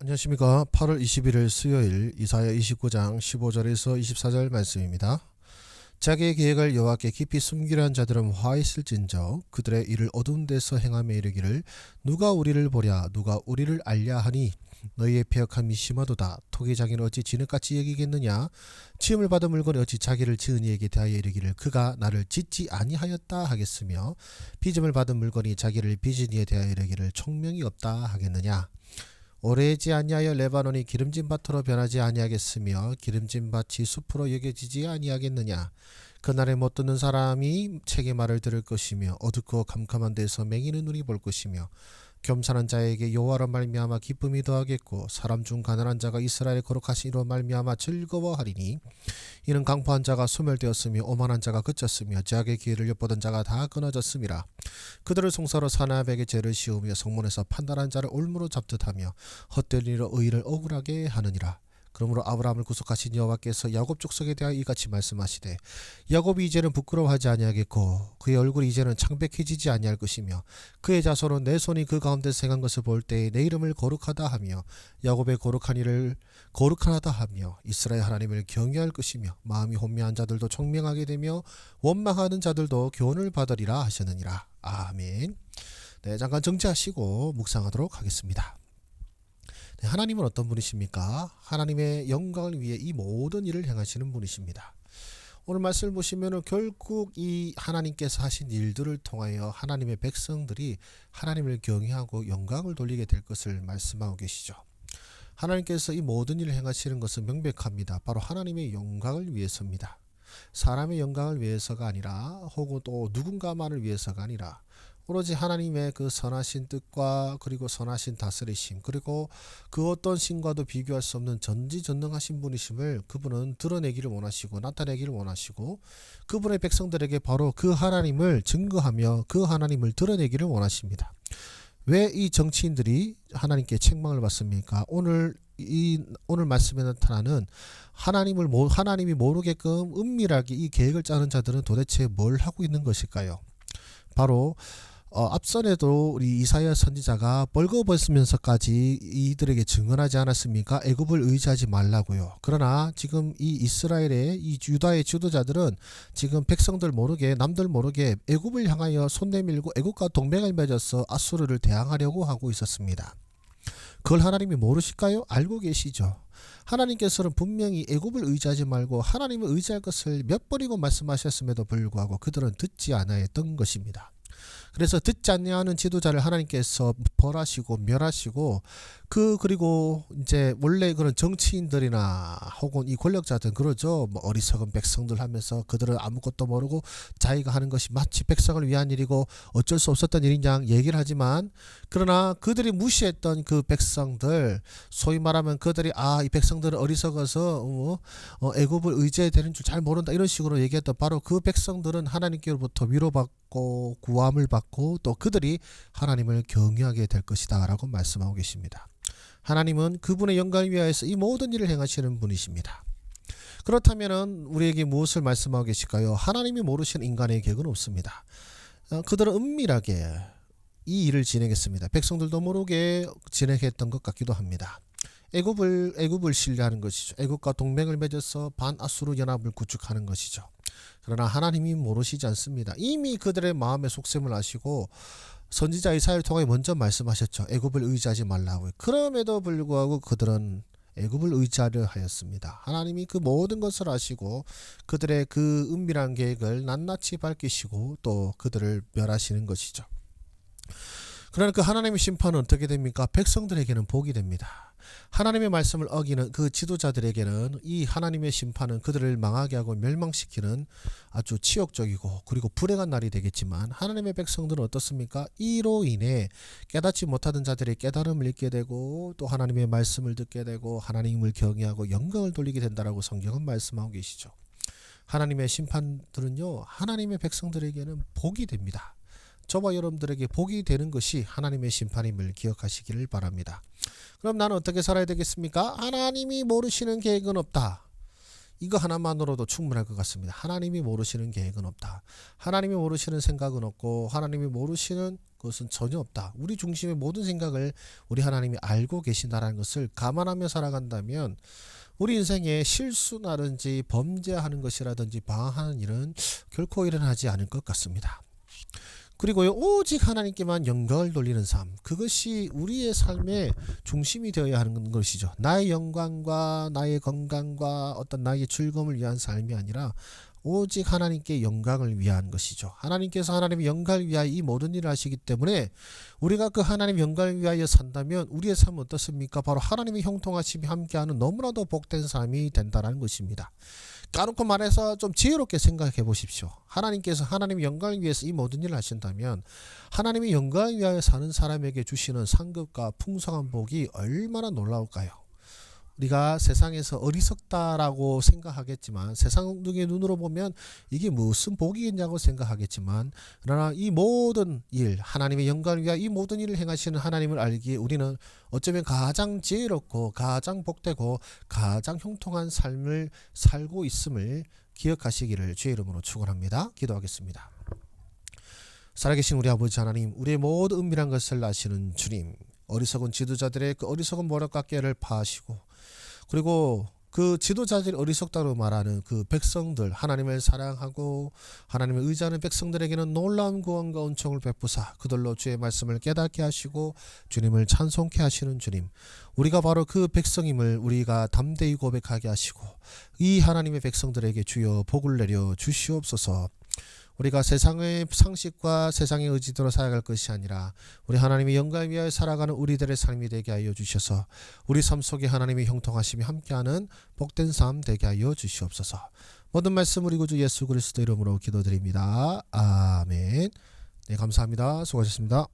안녕하십니까. 8월 21일 수요일 이사야 29장 15절에서 24절 말씀입니다. 자기의 계획을 여호와께 깊이 숨기려 한 자들은 화 있을진저 그들의 일을 어두운 데서 행하며 이르기를 누가 우리를 보랴 누가 우리를 알랴 하니 너희의 패역함이 심하도다. 토기장이는 어찌 진흙같이 여기겠느냐. 지음을 받은 물건이 어찌 자기를 지은 이에게 대하여 이르기를 그가 나를 짓지 아니하였다 하겠으며 빚음을 받은 물건이 자기를 빚은 이에 대하여 이르기를 총명이 없다 하겠느냐. 오래지 아니하여 레바논이 기름진 밭으로 변하지 아니하겠으며 기름진 밭이 숲으로 여겨지지 아니하겠느냐. 그날에 못 듣는 사람이 책의 말을 들을 것이며 어둡고 캄캄한 데서 맹인의 눈이 볼 것이며 겸손한 자에게 여호와로 말미암아 기쁨이 더하겠고 사람 중 가난한 자가 이스라엘의 거룩하신 이로 말미암아 즐거워하리니 이는 강포한 자가 소멸되었으며 오만한 자가 그쳤으며 죄악의 기회를 엿보던 자가 다 끊어졌음이라. 그들을 송사로 사나백의 죄를 씌우며 성문에서 판단한 자를 올무로 잡듯하며 헛된 일로 의인을 억울하게 하느니라. 그러므로 아브라함을 구속하신 여호와께서 야곱 족속에 대하여 이같이 말씀하시되 야곱이 이제는 부끄러워하지 아니하겠고 그의 얼굴이 이제는 창백해지지 아니할 것이며 그의 자손은 내 손이 그 가운데서 행한 것을 볼 때에 내 이름을 거룩하다 하며 야곱의 거룩한 일을 거룩하다 하며 이스라엘 하나님을 경외할 것이며 마음이 혼미한 자들도 총명하게 되며 원망하는 자들도 교훈을 받으리라 하셨느니라. 아멘. 네, 잠깐 정지하시고 묵상하도록 하겠습니다. 하나님은 어떤 분이십니까? 하나님의 영광을 위해 이 모든 일을 행하시는 분이십니다. 오늘 말씀을 보시면 결국 이 하나님께서 하신 일들을 통하여 하나님의 백성들이 하나님을 경외하고 영광을 돌리게 될 것을 말씀하고 계시죠. 하나님께서 이 모든 일을 행하시는 것은 명백합니다. 바로 하나님의 영광을 위해서입니다. 사람의 영광을 위해서가 아니라 혹은 또 누군가만을 위해서가 아니라 오로지 하나님의 그 선하신 뜻과 그리고 선하신 다스리심 그리고 그 어떤 신과도 비교할 수 없는 전지전능하신 분이심을 그분은 드러내기를 원하시고 나타내기를 원하시고 그분의 백성들에게 바로 그 하나님을 증거하며 그 하나님을 드러내기를 원하십니다. 왜 이 정치인들이 하나님께 책망을 받습니까? 오늘 말씀에 나타나는 하나님이 모르게끔 은밀하게 이 계획을 짜는 자들은 도대체 뭘 하고 있는 것일까요? 바로 앞선에도 우리 이사야 선지자가 벌거벗으면서까지 이들에게 증언하지 않았습니까? 애굽을 의지하지 말라고요. 그러나 지금 이 이스라엘의 이 유다의 지도자들은 지금 백성들 모르게 남들 모르게 애굽을 향하여 손 내밀고 애굽과 동맹을 맺어서 아수르를 대항하려고 하고 있었습니다. 그걸 하나님이 모르실까요? 알고 계시죠. 하나님께서는 분명히 애굽을 의지하지 말고 하나님을 의지할 것을 몇 번이고 말씀하셨음에도 불구하고 그들은 듣지 않아 했던 것입니다. 그래서 듣지 않냐는 지도자를 하나님께서 벌하시고 멸하시고 그리고 이제 원래 그런 정치인들이나 혹은 이 권력자들 그러죠. 뭐 어리석은 백성들 하면서 그들은 아무것도 모르고 자기가 하는 것이 마치 백성을 위한 일이고 어쩔 수 없었던 일이냐 얘기를 하지만 그러나 그들이 무시했던 그 백성들 소위 말하면 그들이 이 백성들은 어리석어서 애굽을 의지해야 되는 줄 잘 모른다 이런 식으로 얘기했던 바로 그 백성들은 하나님께로부터 위로받고 구함을 받고 또 그들이 하나님을 경외하게 될 것이다 라고 말씀하고 계십니다. 하나님은 그분의 영광을 위하여서 이 모든 일을 행하시는 분이십니다. 그렇다면 우리에게 무엇을 말씀하고 계실까요? 하나님이 모르시는 인간의 계획은 없습니다. 그들은 은밀하게 이 일을 진행했습니다. 백성들도 모르게 진행했던 것 같기도 합니다. 애굽을 신뢰하는 것이죠. 애굽과 동맹을 맺어서 반아수르 연합을 구축하는 것이죠. 그러나 하나님이 모르시지 않습니다. 이미 그들의 마음의 속셈을 아시고 선지자 이사야를 통해 먼저 말씀하셨죠. 애굽을 의지하지 말라고. 그럼에도 불구하고 그들은 애굽을 의지하려 하였습니다. 하나님이 그 모든 것을 아시고 그들의 그 은밀한 계획을 낱낱이 밝히시고 또 그들을 멸하시는 것이죠. 그러나 그 하나님의 심판은 어떻게 됩니까? 백성들에게는 복이 됩니다. 하나님의 말씀을 어기는 그 지도자들에게는 이 하나님의 심판은 그들을 망하게 하고 멸망시키는 아주 치욕적이고 그리고 불행한 날이 되겠지만 하나님의 백성들은 어떻습니까? 이로 인해 깨닫지 못하던 자들이 깨달음을 잃게 되고 또 하나님의 말씀을 듣게 되고 하나님을 경외하고 영광을 돌리게 된다라고 성경은 말씀하고 계시죠. 하나님의 심판들은요 하나님의 백성들에게는 복이 됩니다. 저와 여러분들에게 복이 되는 것이 하나님의 심판임을 기억하시기를 바랍니다. 그럼 나는 어떻게 살아야 되겠습니까? 하나님이 모르시는 계획은 없다. 이거 하나만으로도 충분할 것 같습니다. 하나님이 모르시는 계획은 없다. 하나님이 모르시는 생각은 없고 하나님이 모르시는 것은 전혀 없다. 우리 중심의 모든 생각을 우리 하나님이 알고 계신다는 것을 감안하며 살아간다면 우리 인생에 실수나든지 범죄하는 것이라든지 방황하는 일은 결코 일어나지 않을 것 같습니다. 그리고요, 오직 하나님께만 영광을 돌리는 삶, 그것이 우리의 삶의 중심이 되어야 하는 것이죠. 나의 영광과 나의 건강과 어떤 나의 즐거움을 위한 삶이 아니라 오직 하나님께 영광을 위한 것이죠. 하나님께서 하나님의 영광을 위하여 이 모든 일을 하시기 때문에 우리가 그 하나님의 영광을 위하여 산다면 우리의 삶은 어떻습니까? 바로 하나님의 형통하심이 함께하는 너무나도 복된 삶이 된다는 것입니다. 까놓고 말해서 좀 지혜롭게 생각해 보십시오. 하나님께서 하나님의 영광을 위해서 이 모든 일을 하신다면 하나님의 영광을 위하여 사는 사람에게 주시는 상급과 풍성한 복이 얼마나 놀라울까요? 우리가 세상에서 어리석다라고 생각하겠지만, 세상의 눈으로 보면 이게 무슨 복이겠냐고 생각하겠지만, 그러나 이 모든 일, 하나님의 영광을 위하여 이 모든 일을 행하시는 하나님을 알기에 우리는 어쩌면 가장 지혜롭고 가장 복되고 가장 형통한 삶을 살고 있음을 기억하시기를 주의 이름으로 축원합니다. 기도하겠습니다. 살아계신 우리 아버지 하나님, 우리의 모든 은밀한 것을 아시는 주님, 어리석은 지도자들의 그 어리석은 모략각계를 파하시고, 그리고 그 지도자들이 어리석다고 말하는 그 백성들, 하나님을 사랑하고 하나님을 의지하는 백성들에게는 놀라운 구원과 은총을 베푸사 그들로 주의 말씀을 깨닫게 하시고 주님을 찬송케 하시는 주님, 우리가 바로 그 백성임을 우리가 담대히 고백하게 하시고 이 하나님의 백성들에게 주여 복을 내려 주시옵소서. 우리가 세상의 상식과 세상의 의지대로 살아갈 것이 아니라 우리 하나님의 영광을 위하여 살아가는 우리들의 삶이 되게 하여 주셔서 우리 삶 속에 하나님의 형통하심이 함께하는 복된 삶 되게 하여 주시옵소서. 모든 말씀 우리 구주 예수 그리스도 이름으로 기도드립니다. 아멘. 네, 감사합니다. 수고하셨습니다.